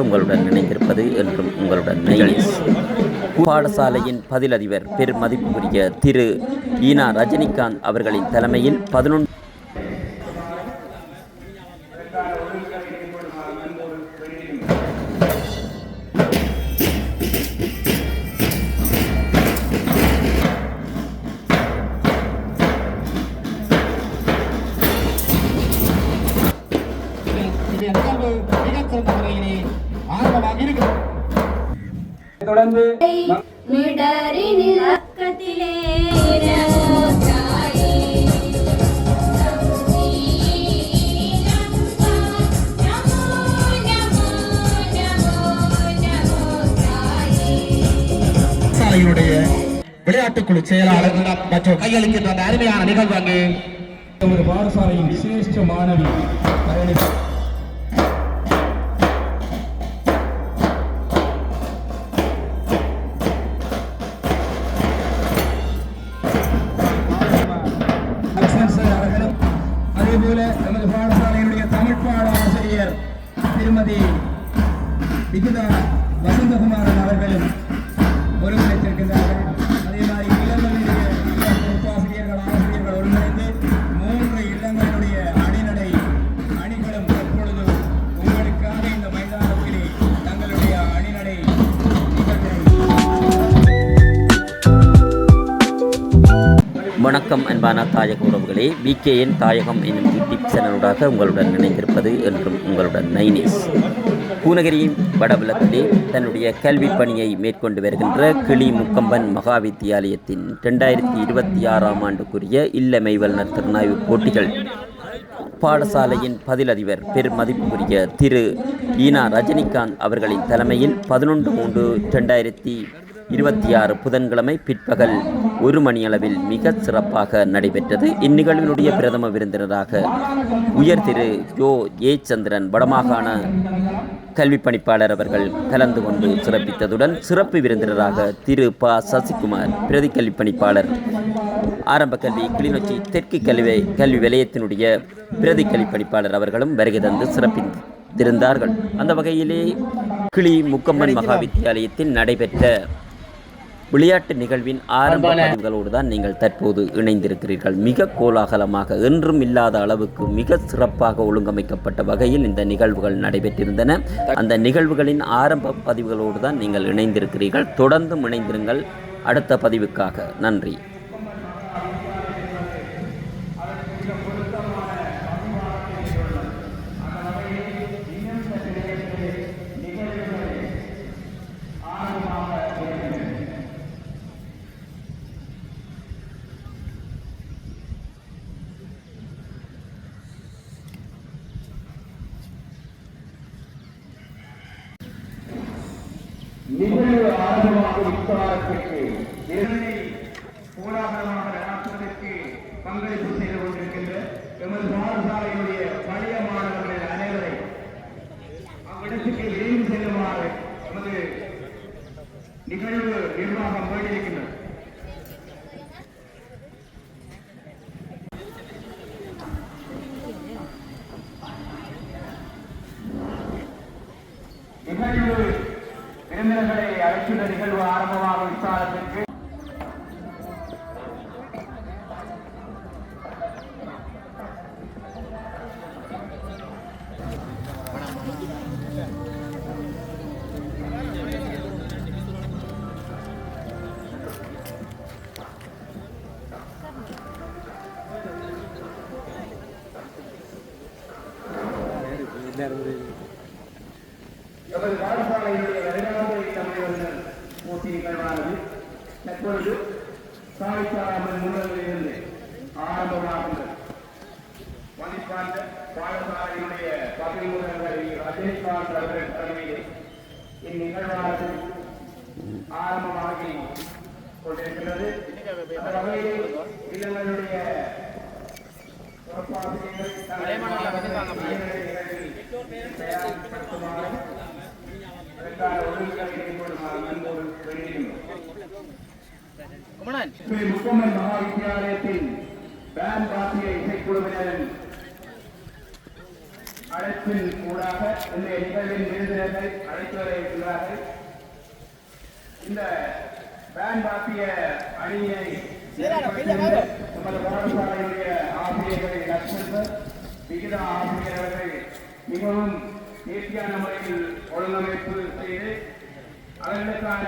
உங்களுடன் இணைந்திருப்பது என்றும் உங்களுடன் நைனேஸ். பாடசாலையின் பதிலதிபர் பெருமதிப்புக்குரிய திரு ஈனா ரஜினிகாந்த் அவர்களின் தலைமையில் 11 தொடர்ந்து விளையாட்டுக்குழு செயலாளர் மற்றும் கையளிக்கின்ற அருமையான நிகழ்வு அங்கு ஒரு பாடசாலையின் சிரேஷ்ட மாணவி அதேபோல நமது பாடசாலையினுடைய தமிழ் பாட ஆசிரியர் திருமதி விகிதா வசந்தகுமாரன் அவர்களும் ஒருங்கிணைத்திருக்கின்றார்கள். அதே மாதிரி இல்லங்களினுடைய ஆசிரியர்கள் ஒருங்கிணைந்து 3 இல்லங்களினுடைய அணிகளும் எப்பொழுதும் உங்களுக்காக இந்த மைதானத்திலே தங்களுடைய அணிநடை வணக்கம் அன்பான தாயக உறவுகளே. BKN தாயகம் என்னும் யூடியூப் சேனலுடாக உங்களுடன் இணைந்திருப்பது என்றும் உங்களுடன் நைனேஸ். பூநகரியின் வடவிலத்திலே தன்னுடைய கல்வி பணியை மேற்கொண்டு வருகின்ற கிளி முக்கம்பன் மகா வித்தியாலயத்தின் 2026ஆம் ஆண்டுக்குரிய இல்ல மெய்வல்லுநர் திறனாய்வு போட்டிகள் பாடசாலையின் பதிலதிபர் பெருமதிப்புக்குரிய திரு ஈனா ரஜினிகாந்த் அவர்களின் தலைமையில் 11/3/2026 புதன்கிழமை பிற்பகல் 1 மணியளவில் மிக சிறப்பாக நடைபெற்றது. இந்நிகழ்வினுடைய பிரதம விருந்தினராக உயர் திரு ஜோ ஏ சந்திரன் வடமாகாண கல்வி பணிப்பாளர் அவர்கள் கலந்து கொண்டு சிறப்பித்ததுடன் சிறப்பு விருந்தினராக திரு ப சசிகுமார் பிரதி கல்வி பணிப்பாளர் ஆரம்ப கல்வி கிளிநொச்சி தெற்கு கல்வி வலயத்தினுடைய பிரதி கல்வி பணிப்பாளர் அவர்களும் வருகை தந்து சிறப்பித்திருந்தார்கள். அந்த வகையிலே கிளி முக்கம்மன் மகா வித்தியாலயத்தில் நடைபெற்ற விளையாட்டு நிகழ்வின் ஆரம்ப பதிவுகளோடு தான் நீங்கள் தற்போது இணைந்திருக்கிறீர்கள். மிக கோலாகலமாக என்றும் இல்லாத அளவுக்கு மிக சிறப்பாக ஒழுங்கமைக்கப்பட்ட வகையில் இந்த நிகழ்வுகள் நடைபெற்றிருந்தன. அந்த நிகழ்வுகளின் ஆரம்ப பதிவுகளோடு தான் நீங்கள் இணைந்திருக்கிறீர்கள். தொடர்ந்தும் இணைந்திருங்கள் அடுத்த பதிவுக்காக. நன்றி. நிகழ்வு ஆரம்பமாகும் இக்காலத்திற்கு கோலாகலமாக நடாத்துவதற்கு பங்களிப்பு செய்து கொண்டிருக்கின்ற எமது பாடசாலையினுடைய பழைய மாணவர்கள் அனைவரை அவ்விடத்துக்கு விரைந்து செல்லுமாறு எமது நிகழ்வு நிர்வாகம் வேண்டியிருக்கின்றது. நிகழ்வு விருந்தினர்களை அழைக்கின்ற நிகழ்வு ஆரம்பமாகும் விசாரத்திற்கு நமது பாடசாலையினுடைய வருடாந்திர தமிழர்கள் போட்டி நிகழ்வானது தற்பொழுது சாலைச்சாராமல் முன்னணியிலிருந்து ஆரம்பமாகின்றது. மதிப்பார்ந்த பாடசாலையினுடைய பதிவுகள் ரஜினிகாந்த் அவர்கள் தலைமையில் இந்நிகழ்வானது ஆரம்பமாகி கொண்டிருக்கிறது. அந்த வகையில் இல்லங்களுடைய முக்கம்மன் மகா வித்தியாலயத்தின் பேண்ட் வாசிய இசைக்குழுவினரின் அழைப்பின் ஊடாக இந்த நிகழ்வின் விருந்தினர்கள் அழைத்து வர இருக்கிறார்கள். இந்த பேண்ட் வாத்திய அணியை நமது பாடசாலையுடைய ஆசிரியர்கள் லட்சுமணர் விகிதா ஆசிரியர்கள் மிகவும் நேர்த்தியான முறையில் ஒழுங்கமைப்பு செய்து அவர்களுக்கான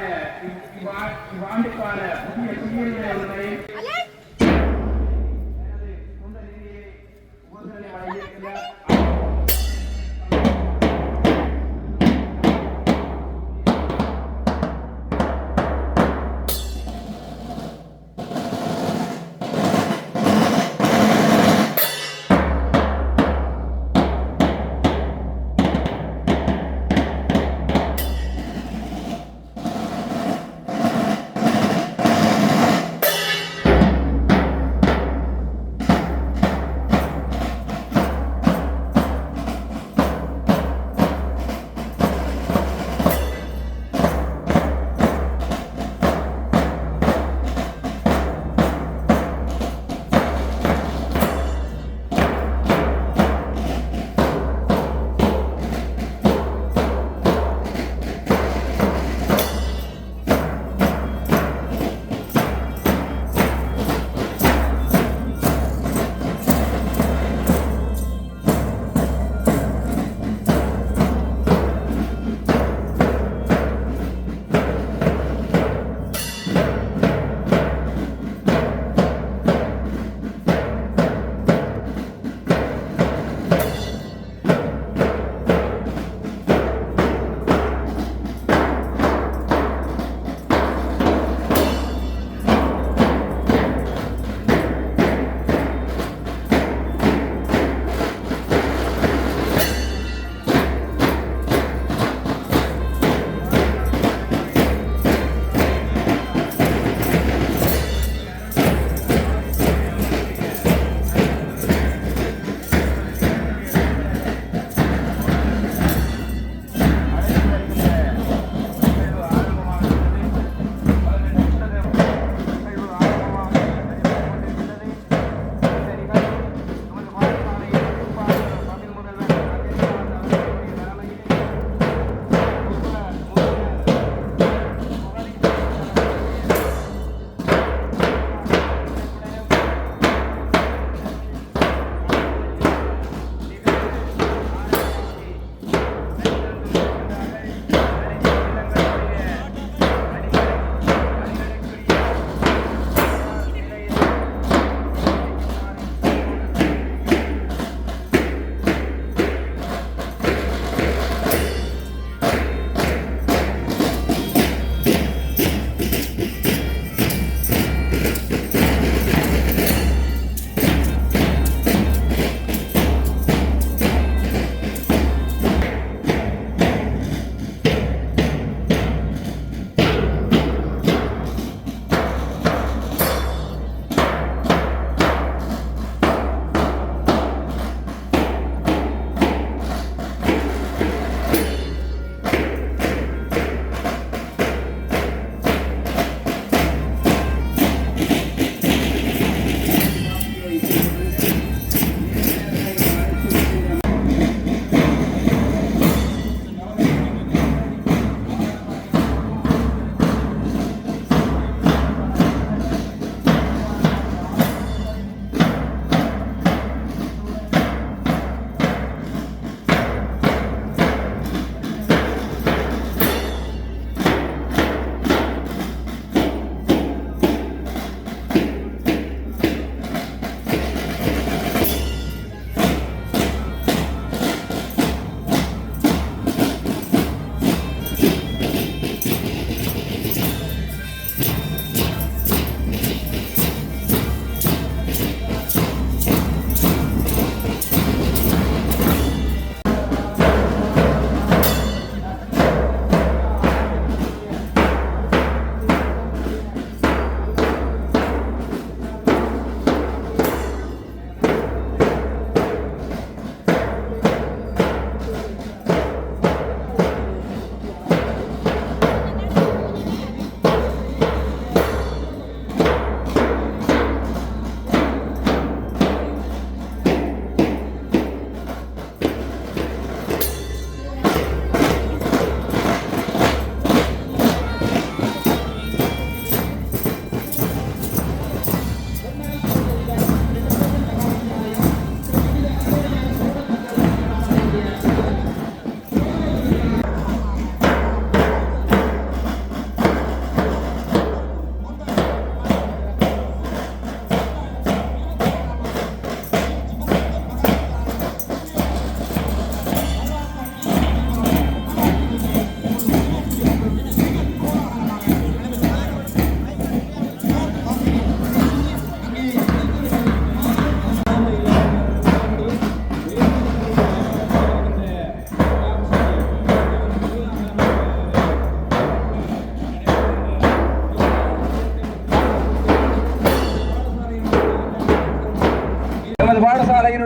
இவ்வாண்டுக்கான புதிய சீர்களை ஒன்றை எனது சொந்த நிதியை உபசரணை வழங்கியிருக்கிறார்.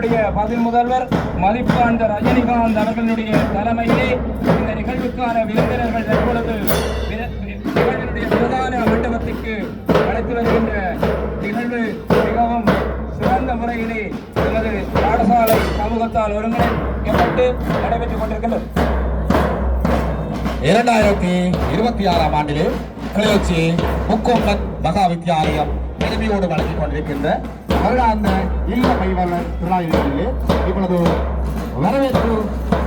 நிகழ்வினுடைய பதில் முதல்வர் மதிப்பாண்ட ரஜினிகாந்த் அவர்களுடைய தலைமையிலே இந்த நிகழ்வுக்கான விருந்தினர்கள் தற்பொழுது நிகழ்வினுடைய பிரதான மண்டபத்திற்கு அழைத்து வருகின்ற நிகழ்வு மிகவும் சிறந்த முறையிலே எமது பாடசாலை சமூகத்தால் ஒருங்கிணைக்கப்பட்டு நடைபெற்றுக் கொண்டிருக்கின்றது. 2026 ஆண்டிலே கிளிநொச்சி முக்கோம்பன் மகா வித்தியாலயம் பெருமையோடு வழங்கிக் கொண்டிருக்கின்ற வருடாந்த இல்ல பைவலர் திருநாளிலே இப்பொழுது வரவேற்பு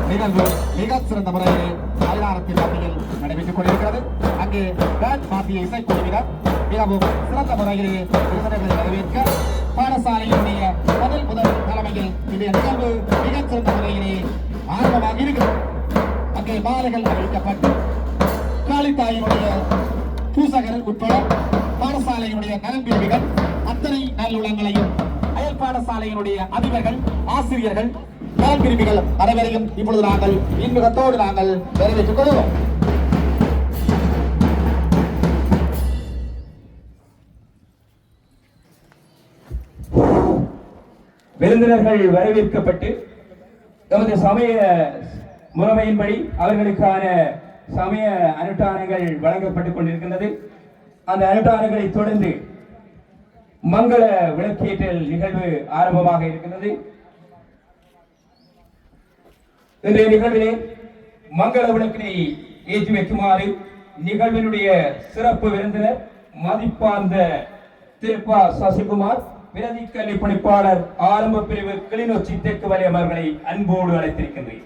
நிகழ்வு மிக சிறந்த முறையில் மைதானத்தின் மத்தியில் நடைபெற்றுக் கொண்டிருக்கிறது. அங்கே பேண்ட் மாத்திய இசைக்குழுவினர் மிகவும் சிறந்த முறையில் விருந்தினர்களை வரவேற்க பாடசாலையினுடைய முதல் தலைமையில் இந்த நிகழ்வு மிகச் சிறந்த முறையிலே ஆரம்பமாக இருக்கிறது. அங்கே மாலைகள் அறிவிக்கப்பட்டு காளித்தாயினுடைய பூசகர்கள் உட்பட பாடசாலையினுடைய நலன்பிரிவுகள் அத்தனை நல்லுள்ளங்களையும் அயல் பாடசாலையினுடைய அதிபர்கள் ஆசிரியர்கள் நலன்பிரிவுகள் அனைவரையும் இப்பொழுது நாங்கள் இன்முகத்தோடு நாங்கள் நிறைவேற்றிக் கொள்வோம். விருந்தினர்கள் வரவேற்கப்பட்டு நமது சமய முறைமையின்படி அவர்களுக்கான சமய அனுஷ்டானங்கள் வழங்கப்பட்டுக் கொண்டிருக்கின்றது. அந்த அனுஷ்டானங்களை தொடர்ந்து மங்கள விளக்கேற்றல் நிகழ்வு ஆரம்பமாக இருக்கின்றது. இன்றைய நிகழ்விலே மங்கள விளக்கினை ஏற்றி வைக்குமாறு நிகழ்வினுடைய சிறப்பு விருந்தினர் மதிப்பார்ந்த திருப்பா சசிகுமார் பிரதி கல்வி பணிப்பாளர் ஆரம்ப பிரிவு கிளிநொச்சி தெற்கு வலயம் அவர்களை அன்போடு அழைத்திருக்கின்றேன்.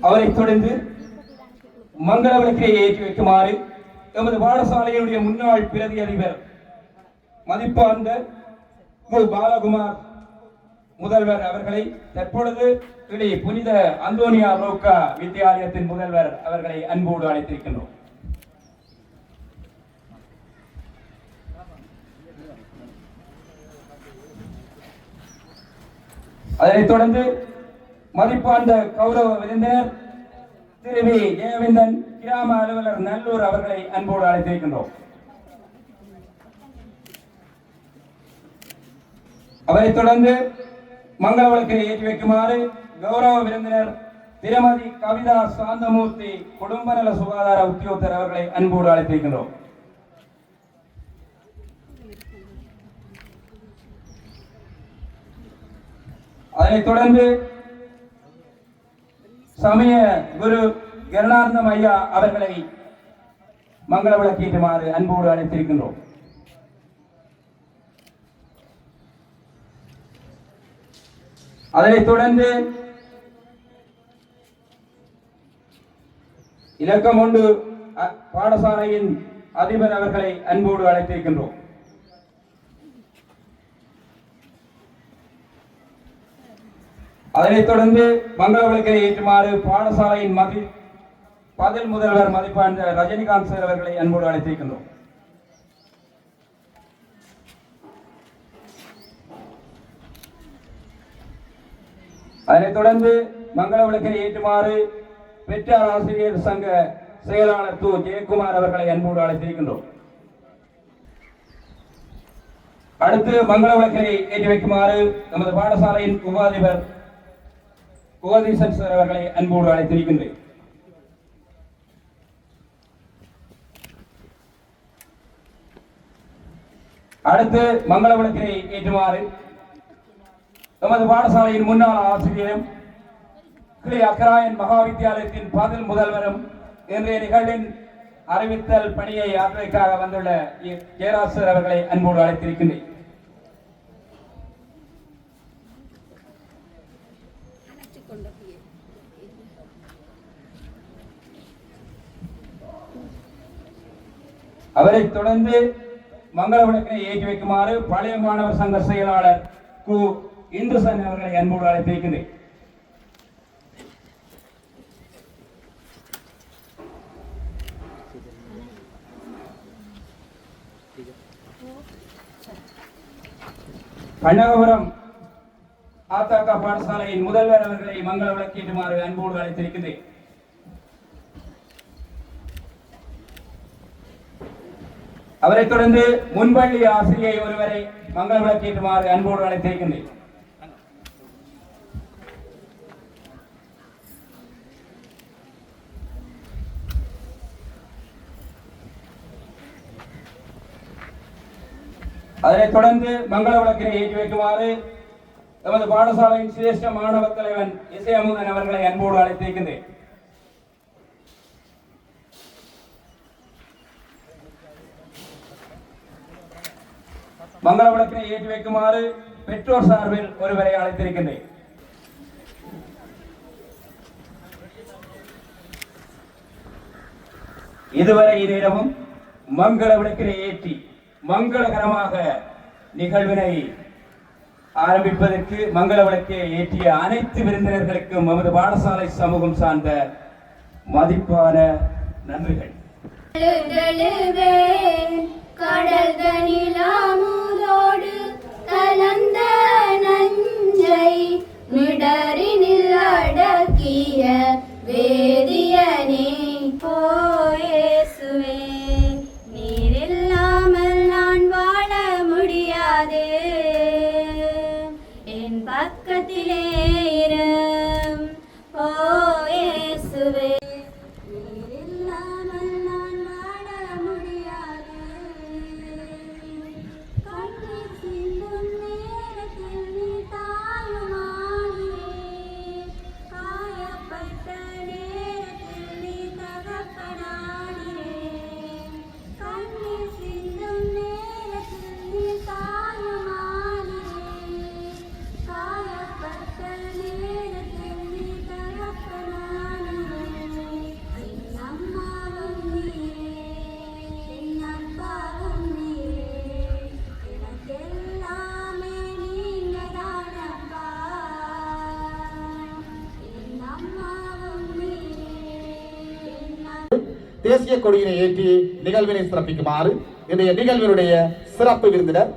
அவரை தொடர்ந்து மங்கள விளக்கை ஏற்றி வைக்குமாறு எமது பாடசாலையினுடைய முன்னாள் பிரதி அதிபர் மதிப்பார்ந்த பாலகுமார் முதல்வர் அவர்களை தற்பொழுது புனித அந்தோனியா ரோக்கா வித்தியாலயத்தின் முதல்வர் அவர்களை அன்போடு அழைத்திருக்கின்றோம். அதனைத் தொடர்ந்து மதிப்பார்ந்த கௌரவ விருந்தினர் திரு வி ஜெயவேந்தன் கிராம அலுவலர் நல்லூர் அவர்களை அன்போடு அழைத்திருக்கின்றோம். அவரை தொடர்ந்து மங்கள விளக்கை ஏற்றி வைக்குமாறு கௌரவ விருந்தினர் திருமதி கவிதா சாந்தமூர்த்தி குடும்ப நல சுகாதார உத்தியோகத்தர் அவர்களை அன்போடு அழைத்திருக்கின்றோம். அதனைத் தொடர்ந்து சமய குரு கருணானந்தம் ஐயா அவர்களை மங்கள விளக்கேற்றுமாறு அன்போடு அழைத்திருக்கின்றோம். அதனைத் தொடர்ந்து இலக்கம் 1 பாடசாலையின் அதிபர் அவர்களை அன்போடு அழைத்திருக்கின்றோம். அதனைத் தொடர்ந்து மங்கள விளக்கை ஏற்றுமாறு பாடசாலையின் பதில் முதல்வர் மதிப்பாண்ட ரஜினிகாந்த் சார் அவர்களை அன்போடு அழைத்திருக்கின்றோம். அதனைத் தொடர்ந்து மங்கள விளக்கை ஏற்றுமாறு பெற்றார் ஆசிரியர் சங்க செயலாளர் து ஜெயக்குமார் அவர்களை அன்போடு அழைத்திருக்கின்றோம். அடுத்து மங்கள விளக்கை ஏற்றி வைக்குமாறு நமது பாடசாலையின் உபாதிபர் கோதீசன் சார் அவர்களை அன்போடு அழைத்திருக்கின்றேன். அடுத்து மங்கள விளக்கினை ஏற்றுமாறு நமது பாடசாலையின் முன்னாள் ஆசிரியரும் கிளி அக்கராயன் மகா வித்தியாலயத்தின் பதில் முதல்வரும் இன்றைய நிகழ்வின் அறிவித்தல் பணியை ஆற்றுவதற்காக வந்துள்ள ஜெயராஜ் அவர்களை அன்போடு அழைத்திருக்கின்றேன். அவரை தொடர்ந்து மங்கள விளக்கினை ஏற்றி வைக்குமாறு பழைய மாணவர் சங்க செயலாளர் கு இந்துசன் அவர்களை அன்போடு அழைத்திருக்கின்றேன். கண்ணகபுரம் ஆத்தாக்கா பாடசாலையின் முதல்வர் அவர்களை மங்கள விளக்கேற்றுமாறு அன்போடு அழைத்திருக்கின்றேன். அவரைத் தொடர்ந்து முன்பள்ளி ஆசிரியை ஒருவரை மங்கள விளக்கேற்றுமாறு அன்போடு அழைத்திருக்கின்றேன். அதனைத் தொடர்ந்து மங்கள விளக்கினை ஏற்றி வைக்குமாறு நமது பாடசாலையின் சிரேஷ்ட மாணவ தலைவன் இசை அமுதன் அவர்களை அன்போடு அழைத்திருக்கின்றேன். மங்கள விளக்கினை ஏற்றி வைக்குமாறு பெற்றோர் சார்பில் ஒருவரை அழைத்திருக்கின்றேன். இதுவரை இதேரவும் மங்கள விளக்கினை ஏற்றி மங்களகரமாக நிகழ்வினை ஆரம்பிப்பதற்கு மங்கள விளக்கை ஏற்றிய அனைத்து விருந்தினர்களுக்கும் நமது பாடசாலை சமூகம் சார்ந்த மதிப்பான நன்றிகள். கடல்தனிலாமுதோடு கலந்த நஞ்சை மிடரினில் அடக்கிய வேதியனே போயேசுவே, நீரில்லாமல் நான் வாழ முடியாது, என் பக்கத்திலே இரும் போயேசுவே. தேசிய கொடியினை ஏற்றி நிகழ்வினை சிறப்பிக்குமாறு இன்றைய நிகழ்வினுடைய சிறப்பு விருந்தினர்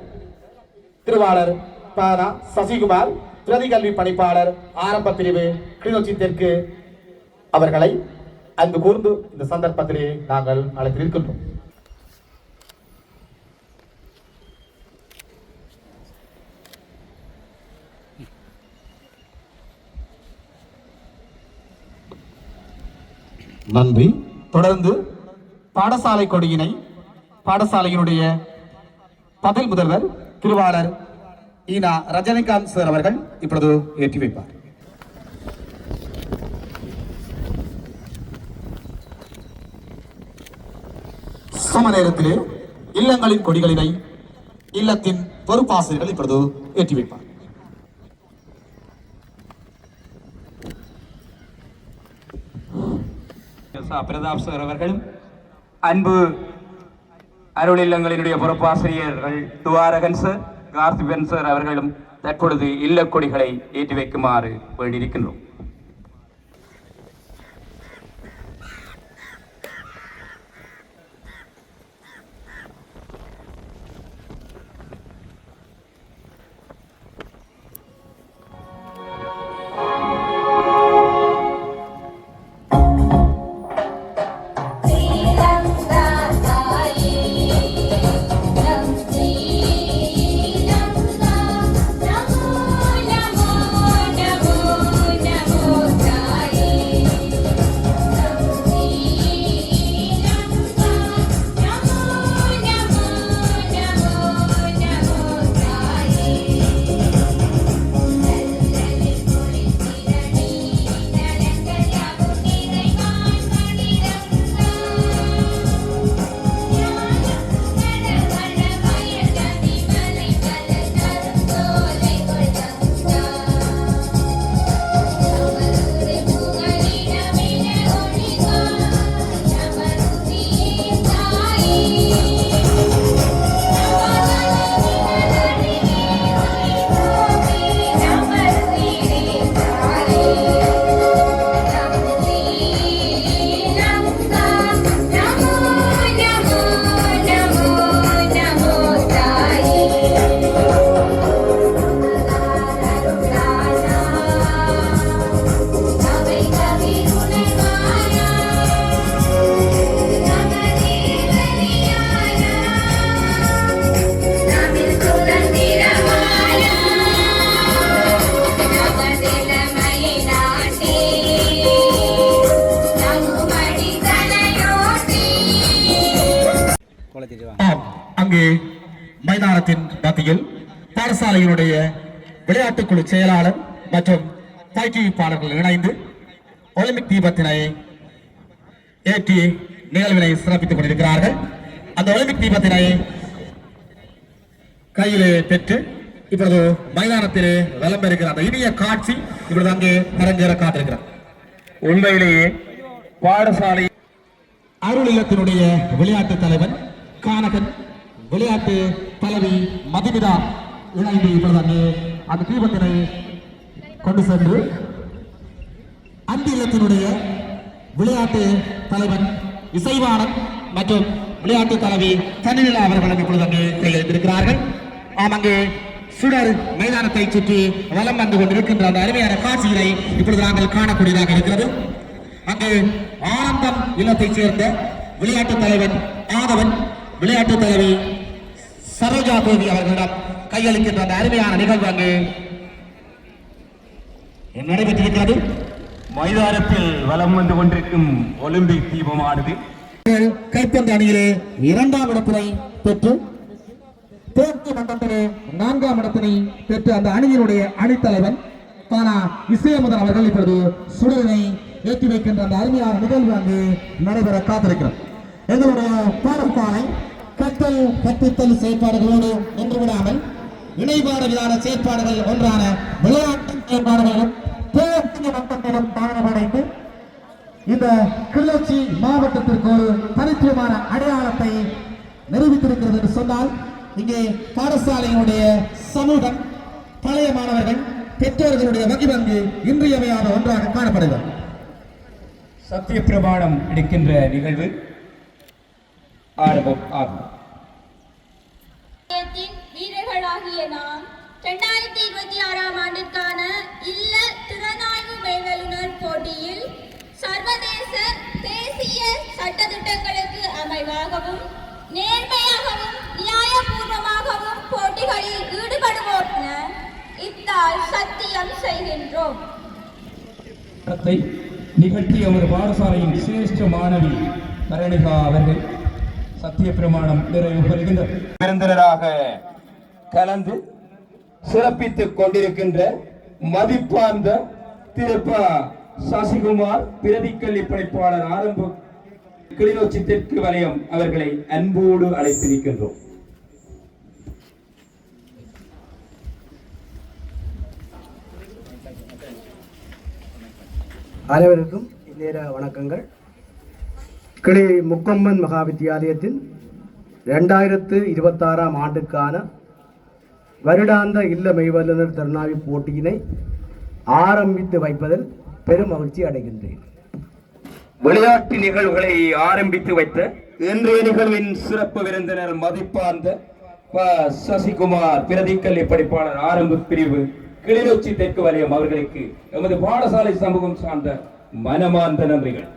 திருவாளர் பாரா சசிகுமார், பிரதி கல்வி பணிப்பாளர் ஆரம்ப பிரிவு கிளிநொச்சி தெற்கு அவர்களை அன்பு கூர்ந்து இந்த சந்தர்ப்பத்திலே நாங்கள் அழைத்திருக்கின்றோம். நன்றி. தொடர்ந்து பாடசாலை கொடியினை பாடசாலையினுடைய பதில் முதல்வர் திருவாளர் ஈனா ரஜினிகாந்த் சார் அவர்கள் இப்பொழுது ஏற்றி வைப்பார். சம நேரத்திலே இல்லங்களின் கொடிகளினை இல்லத்தின் பொறுப்பாசிரியர்கள் இப்பொழுது ஏற்றி வைப்பார். பிரதாப் சார் அவர்களும் அன்பு அருள் இல்லங்களினுடைய பொறுப்பாசிரியர்கள் துவாரகன் சார், கார்த்திபன் சார் அவர்களும் தற்பொழுது இல்ல கொடிகளை ஏற்றி வைக்குமாறு வேண்டியிருக்கின்றோம். Namo ஆம், அங்கே மைதானத்தின் மத்தியில் பாடசாலையினுடைய விளையாட்டுக்குழு செயலாளர் மற்றும் பயிற்றுவிப்பாளர்கள் இணைந்து ஒலிம்பிக் தீபத்தினை ஏற்றி நிகழ்வினை சிறப்பித்துக் கொண்டிருக்கிறார்கள். அந்த ஒலிம்பிக் தீபத்தினை கையிலே பெற்று இப்பொழுது மைதானத்திலே வலம் பெறுகிற அந்த இனிய காட்சி இப்பொழுது அங்கே அரங்கேற காத்திருக்கிறார். உண்மையிலேயே பாடசாலை அருள் இல்லத்தினுடைய விளையாட்டு தலைவன் கானகன், விளையாட்டு தலைவி மதுமிதா இணைந்து இப்பொழுது அங்கே அந்த தீபத்தினை கொண்டு சென்று அந்த இல்லத்தினுடைய விளையாட்டு தலைவன் இசைவாணன் மற்றும் விளையாட்டு தலைவி தனிநிலா அவர்களும் இப்பொழுது அங்கே கையெழுத்திருக்கிறார்கள். ஆம், அங்கே சுடர் மைதானத்தை சுற்றி வலம் வந்து கொண்டிருக்கின்ற அந்த அருமையான காட்சிகளை இப்பொழுது நாங்கள் காணக்கூடியதாக இருக்கிறது. அங்கே ஆனந்தம் இல்லத்தைச் சேர்ந்த விளையாட்டு தலைவன் ஆதவன், விளையாட்டு தலைவி சரோஜா தேவி அவர்களிடம் கையளிக்கின்ற அந்த அருமையான நிகழ்வு அங்கே நடைபெற்றிருக்கிறது. மைதானத்தில் வலம் வந்து கொண்டிருக்கும் ஒலிம்பிக் தீபமானது கைப்பந்து அணியிலே 2ஆம் இடத்தினை பெற்று தேர்ச்சி மன்றத்திலே 4ஆம் இடத்தினை பெற்று அந்த அணியினுடைய அணித்தலைவன் தானா இசையமுதன் அவர்கள் இப்பொழுது சுடரினை ஏற்றி வைக்கின்ற அந்த அருமையான நிகழ்வு அங்கு நடைபெற காத்திருக்கிறது. எங்களுடைய பாடசாலை கற்றல் கற்பித்தல் செயற்பாடுகளோடு நின்று விடாமல் இணைபாடுகளான செயற்பாடுகள் ஒன்றான விளையாட்டு செயற்பாடுகளிலும் தேர்ச்சி மன்றத்திலும் தாழ்வடைந்து இந்த கிளர்ச்சி மாவட்டத்திற்கு ஒரு தனித்துவமான அடையாளத்தை நிரூபித்திருக்கிறது என்று சொன்னால் இங்கே பாடசாலையினுடைய சமூகம், பழைய மாணவர்கள், பெற்றோர்களுடைய வகிபங்கு இன்றியமையாத ஒன்றாக காணப்படுகிறது. சத்திய பிரமாணம் எடுக்கின்ற நிகழ்வு ஆரம்பம் ஆகும். வீரர்களாகிய நாம் 2026ஆம் ஆண்டிற்கான இல்ல திறனாய்வு மேல்வல்லுநர் போட்டியில் சர்வதேச தேசிய சட்டதிட்டங்களுக்கு அமைவாகவும் நேர்மையாகவும் நியாயபூர்வமாகவும் போட்டிகளில் ஈடுபடுவோம் என இத்தால் சத்தியம் செய்கின்றோம். நிகழ்த்தி நமது பாடசாலையின் சிரேஷ்ட மாணவி கரணிகா அவர்கள் சத்திய பிரமாணம் நிறைவு பெறுகின்ற விருந்தினராக கலந்து சிறப்பித்துக் கொண்டிருக்கின்ற மதிப்பார்ந்த திரு சசிகுமார், பிரதிக்கல்வி பணிப்பாளர், ஆரம்ப கிளிநொச்சி தெற்கு வலயம் அவர்களை அன்போடு அழைத்திருக்கின்றோம். அனைவருக்கும் இந்நேர வணக்கங்கள். கிளி முக்கொம்பன் மகா வித்தியாலயத்தின் 2026ஆம் ஆண்டுக்கான வருடாந்த இல்ல மெய்வல்லுநர் திறனாய்வு போட்டியினை ஆரம்பித்து வைப்பதில் பெரும் மகிழ்ச்சி அடைகின்றேன். விளையாட்டு நிகழ்வுகளை ஆரம்பித்து வைத்த இன்றைய நிகழ்வின் சிறப்பு விருந்தினர் மதிப்பார்ந்த சசிகுமார், பிரதிக்கல்வி படிப்பாளர், ஆரம்ப பிரிவு, கிளிநொச்சி தெற்கு வலயம் அவர்களுக்கு எமது பாடசாலை சமூகம் சார்ந்த மனமார்ந்த நன்றிகள்.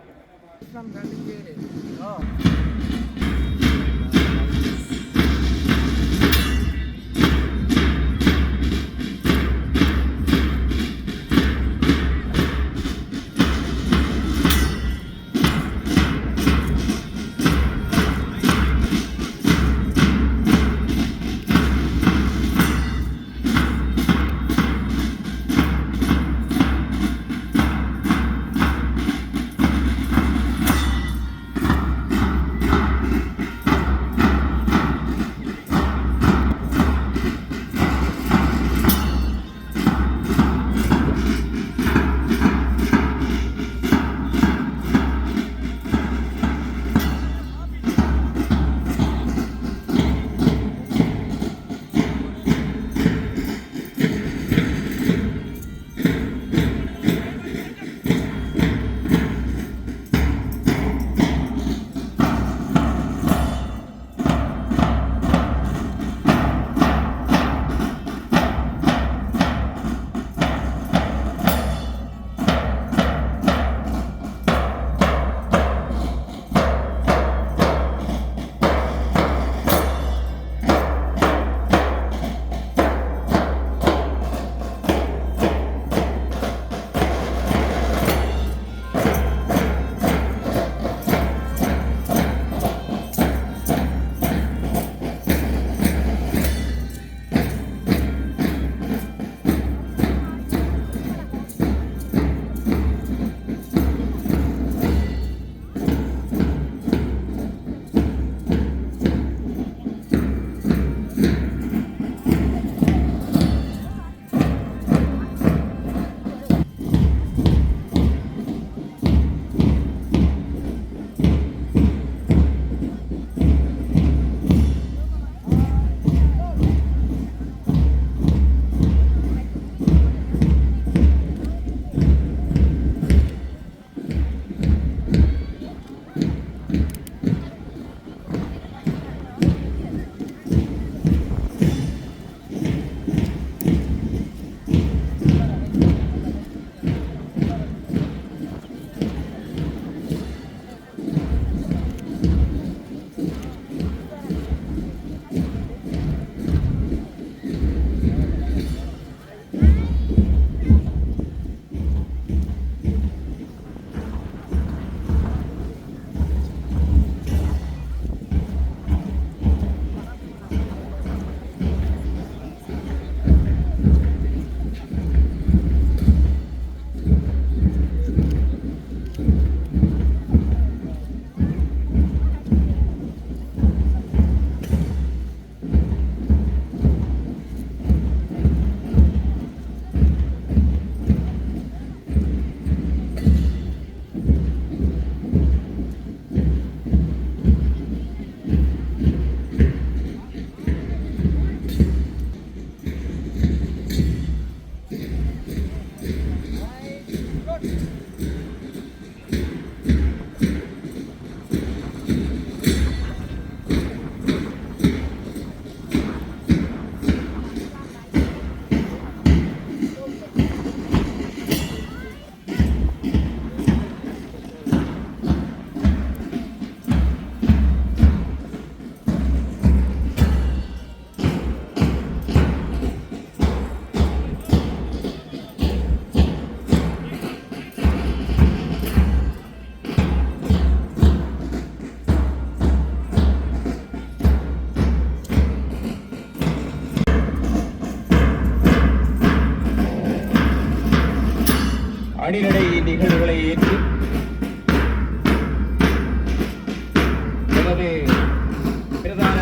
இப்பொழுது பிரதான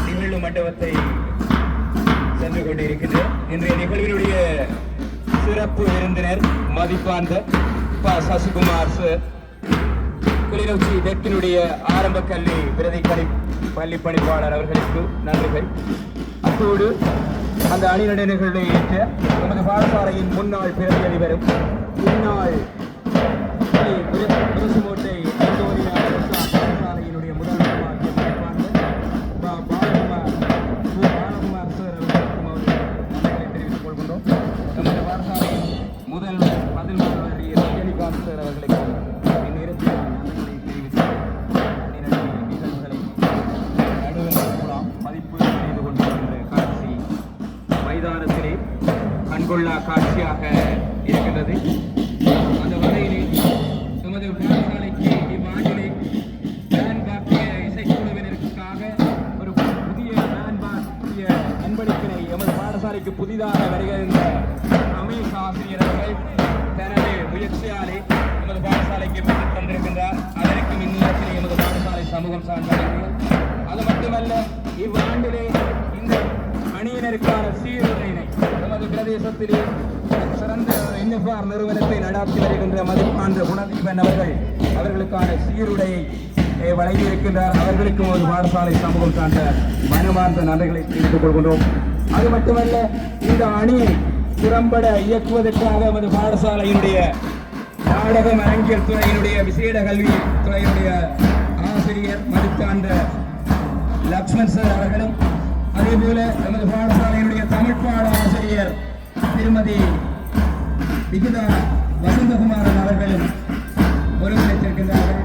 நிகழ்வு மண்டபத்தை சென்று கொண்டிருக்கின்றோம். இன்றைய நிகழ்வினுடைய சிறப்பு விருந்தினர் மதிப்பார்ந்த ப. சசிகுமார் சார், கிளிநொச்சி தெற்கினுடைய ஆரம்ப கல்வி பிரதி பள்ளி பணிப்பாளர் அவர்களுக்கு நன்றிகள். அத்தோடு அந்த அணிநடை நிகழ்வை ஏற்ற நமது பாடசாலையின் முன்னாள் பிரதி அதிபரும் முன்னாள் முரசுமோட்டை பாடசாலையினுடைய முதல்வராகிய பாலகுமார் சார் அவர்களுக்கும் நன்றிகளை தெரிவித்துக் கொள்கின்றோம். நமது பாடசாலையின் முதல்வர் ரஜினிகாந்த் சார் அவர்களுக்கு இந்நேரத்தில் நன்றிகளை தெரிவித்து நிகழ்வுகளை நடுவர் மூலம் மதிப்பு செய்து கொண்டிருக்கின்ற காட்சி மைதானத்திலே கண்கொள்ளா காட்சியாக இருக்கின்றது. அந்த வகையிலே நமது பாடசாலைக்கு இவ்வாண்டிலே பேண்ட்பாக்கிய இசைக்குழுவினருக்காக ஒரு புதிய புதிய அன்பளிப்பினை எமது பாடசாலைக்கு புதிதாக வருகின்ற ரமேஷ் ஆசிரியர் அவர்கள் தனது முயற்சியாலே எமது பாடசாலைக்கு பெற்றுத் தந்திருக்கின்றார். அதற்கு இந்நேரத்தில் எமது பாடசாலை சமூகம் சார்ந்தவர்கள். அது மட்டுமல்ல, இவ்வாண்டிலே இந்த அணியினருக்கான சீருடையினை நமது பிரதேசத்திலே சிறந்த என்எஃப்ஆர் நிறுவனத்தை நடாத்தி வருகின்ற மதிப்பாண்ட குணதீபன் அவர்களுக்கான சீருடையை வழங்கியிருக்கின்றார். அவர்களுக்கும் ஒரு பாடசாலை சமூகம் சார்ந்த மனமார்ந்த நன்றிகளை தெரிவித்துக் கொள்கின்றோம். அது மட்டுமல்ல, இந்த அணியை திறம்பட இயக்குவதற்காக நமது பாடசாலையினுடைய நாடகம் அரங்கியல் துறையினுடைய விசேட கல்வி துறையினுடைய ஆசிரியர் மதிப்பாண்ட லக்ஷ்மண் சார் அவர்களும், அதே போல நமது பாடசாலையினுடைய தமிழ் பாட ஆசிரியர் திருமதி விகிதா வசந்தகுமாரன் அவர்களும் ஒருங்கிணைத்திருக்கின்றார்கள்.